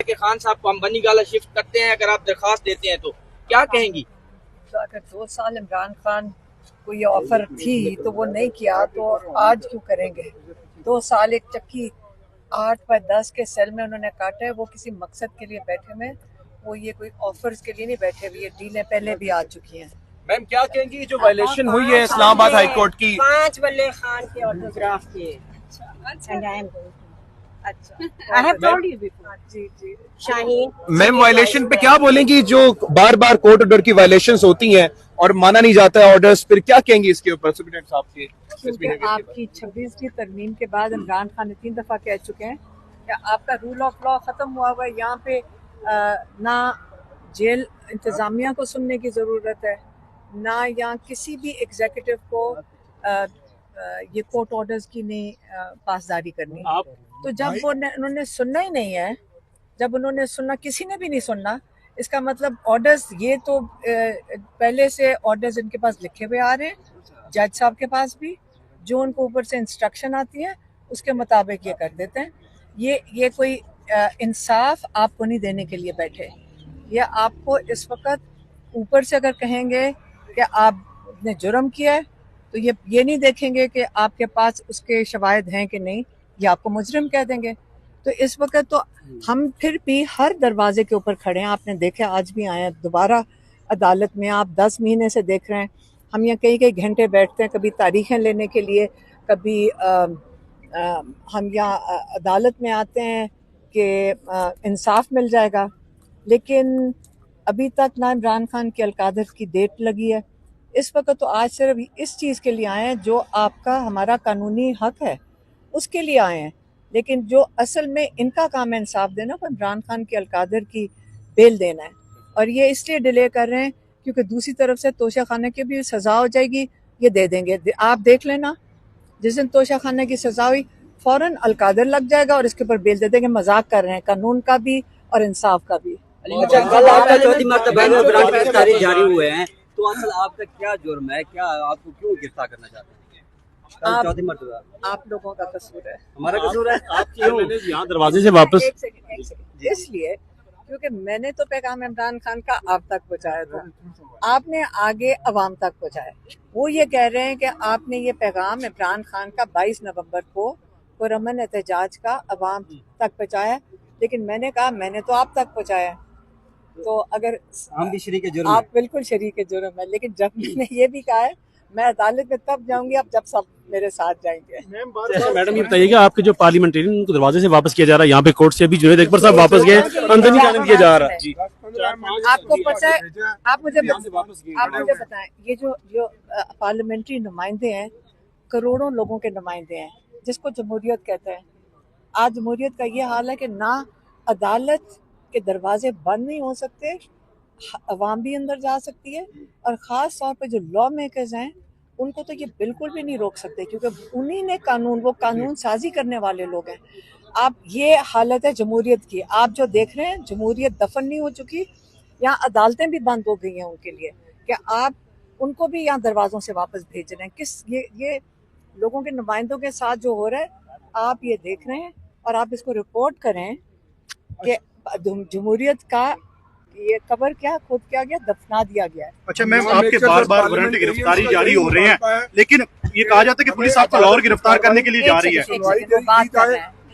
कि खान साहब को हम बनी गाला शिफ्ट करते हैं, अगर आप दरखास्त देते हैं तो क्या कहेंगी? तो अगर 2 साल इमरान खान को ये ऑफर थी तो वो नहीं किया, तो आज क्यों करेंगे? 2 साल एक चक्की 8 बाय 10 के सेल में उन्होंने काटा है। वो किसी मकसद के लिए बैठे हुए, वो ये कोई ऑफर्स के लिए नहीं बैठे हुए। ये डीलें पहले भी आ चुकी हैं। मैम क्या कहेंगी जो वायलेशन हुई है इस्लामाबाद हाईकोर्ट की? 5 वल्ले खान के ऑटोग्राफ के। I have told you before. जी शाहीन मैम वायलेशन पे क्या बोलेंगी? जो बार बार कोर्ट ऑर्डर की वायलेशंस होती हैं और माना नहीं जाता है ऑर्डर्स, फिर क्या कहेंगी इसके ऊपर सुप्रीटेंडेंट साहब के? क्योंकि आपकी 26वीं तरमीम के बाद इमरान खान ने 3 दफा कह चुके हैं कि आपका रूल ऑफ लॉ खत्म हुआ हुआ है। यहाँ पे ना जेल इंतजामिया को सुनने की जरूरत है, ना यहाँ किसी भी एग्जीक्यूटिव को ये कोर्ट ऑर्डर्स की नहीं पासदारी करनी। तो जब वो उन्होंने सुनना ही नहीं है, जब उन्होंने सुनना, किसी ने भी नहीं सुनना, इसका मतलब ऑर्डर्स, ये तो पहले से ऑर्डर्स इनके पास लिखे हुए आ रहे हैं, जज साहब के पास भी, जो उनको ऊपर से इंस्ट्रक्शन आती है उसके मुताबिक ये कर देते हैं। ये कोई इंसाफ आपको नहीं देने के लिए बैठे। ये आपको इस वक्त ऊपर से अगर कहेंगे कि आपने जुर्म किया है, तो ये नहीं देखेंगे कि आपके पास उसके शवाहिद हैं कि नहीं, ये आपको मुजरिम कह देंगे। तो इस वक्त तो हम फिर भी हर दरवाजे के ऊपर खड़े हैं। आपने देखा आज भी आए हैं दोबारा अदालत में, आप 10 महीने से देख रहे हैं। हम यहाँ कई घंटे बैठते हैं, कभी तारीखें लेने के लिए, कभी हम यहाँ अदालत में आते हैं कि इंसाफ मिल जाएगा, लेकिन अभी तक ना इमरान खान की अलकादर की डेट लगी है। इस वक्त तो आज सिर्फ इस चीज़ के लिए आए हैं जो आपका हमारा कानूनी हक है, उसके लिए आए हैं। लेकिन जो असल में इनका काम है इंसाफ देना, वो इमरान खान की अलकादर की बेल देना है। और ये इसलिए डिले कर रहे हैं क्योंकि दूसरी तरफ से तोशा खाना की भी सज़ा हो जाएगी, ये दे देंगे। आप देख लेना, जिस दिन तोशा खाना की सज़ा हुई फ़ौरन अलकादर लग जाएगा और इसके ऊपर बेल दे देंगे। मजाक कर रहे हैं कानून का भी और इंसाफ का भी। चौथी मर्तबा गिरफ्तारी जारी हुए हैं, तो असल आपका क्या जुर्म है? क्या आपको क्यों गिरफ्तार करना चाहते हैं? चौथी मर्तबा आप लोगों का कसूर है। हमारा कसूर है? आप क्यों यहाँ दरवाजे से वापस? एक सेकंड। इसलिए क्योंकि मैंने तो पैगाम इमरान खान का आप तक पहुँचाया था, आपने आगे अवाम तक पहुँचाया। वो ये कह रहे हैं कि आपने ये पैगाम इमरान खान का 22 नवंबर को पुरअमन एहतजाज का अवाम तक पहुँचाया, लेकिन मैंने कहा मैंने तो आप तक पहुँचाया। तो अगर हम भी शरीक जुर्म आप बिल्कुल शरीक जुर्म है, लेकिन जब मैंने ये भी कहा है मैं अदालत में तब जाऊंगी आप जब सब मेरे साथ जाएंगे। मैडम ये बताइएगा, आपके जो पार्लियामेंटियन उनको दरवाजे से वापस किया जा रहा है, यहाँ पे कोर्ट से अभी जुनैद अकबर साहब वापस गए, अंदर नहीं जाने दिया जा रहा है जी। आपको पता है, आप मुझे बताएं, ये जो पार्लियामेंट्री नुमाइंदे हैं, करोड़ों लोगों के नुमाइंदे हैं, जिसको जमहूरियत कहते हैं। आज जमहूरियत का ये हाल है कि ना अदालत के दरवाजे बंद नहीं हो सकते, अवाम भी अंदर जा सकती है, और ख़ास तौर पे जो लॉ मेकर्स हैं उनको तो ये बिल्कुल भी नहीं रोक सकते, क्योंकि उन्हीं ने वो कानून साजी करने वाले लोग हैं। आप, ये हालत है जमहूरियत की। आप जो देख रहे हैं, जमहूरियत दफन नहीं हो चुकी, यहाँ अदालतें भी बंद हो गई हैं उनके लिए, कि आप उनको भी यहाँ दरवाज़ों से वापस भेज रहे हैं। ये लोगों के नुमाइंदों के साथ जो हो रहा है, आप ये देख रहे हैं और आप इसको रिपोर्ट करें कि जमहूरियत का ये कबर खुद क्या गया, दफना दिया गया है। अच्छा मैम, आपके बार बार वारंट गिरफ्तारी जारी हो रहे हैं, लेकिन ये कहा जाता है कि पुलिस आपको और गिरफ्तार करने के लिए जा रही है।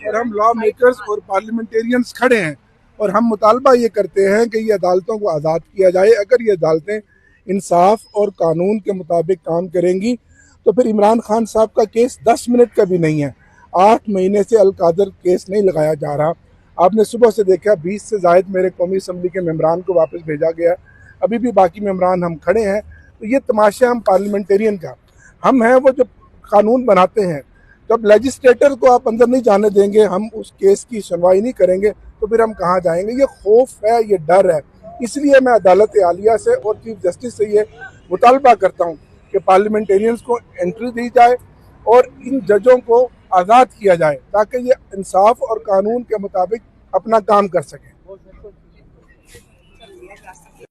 और हम लॉ मेकर्स और पार्लियामेंटेरियंस खड़े हैं और हम मुतालबा ये करते हैं कि ये अदालतों को आज़ाद किया जाए। अगर ये अदालतें इंसाफ और कानून के मुताबिक काम करेंगी तो फिर इमरान खान साहब का केस 10 मिनट का भी नहीं है। 8 महीने से अलकादर केस नहीं लगाया जा रहा। आपने सुबह से देखा 20 से ज़ायद मेरे कौमी असम्बली के मेम्बरान को वापस भेजा गया, अभी भी बाकी मेम्बरान हम खड़े हैं। तो ये तमाशा हम पार्लियामेंटेरियन का, हम हैं वो जो कानून बनाते हैं। जब लेजिस्लेटर को आप अंदर नहीं जाने देंगे, हम उस केस की सुनवाई नहीं करेंगे, तो फिर हम कहाँ जाएंगे? ये खौफ है, ये डर है। इसलिए मैं अदालत आलिया से और चीफ जस्टिस से ये मुतालबा करता हूँ कि पार्लियामेंटेरियंस को एंट्री दी जाए और इन जजों को आज़ाद किया जाए, ताकि ये इंसाफ और कानून के मुताबिक अपना काम कर सकें।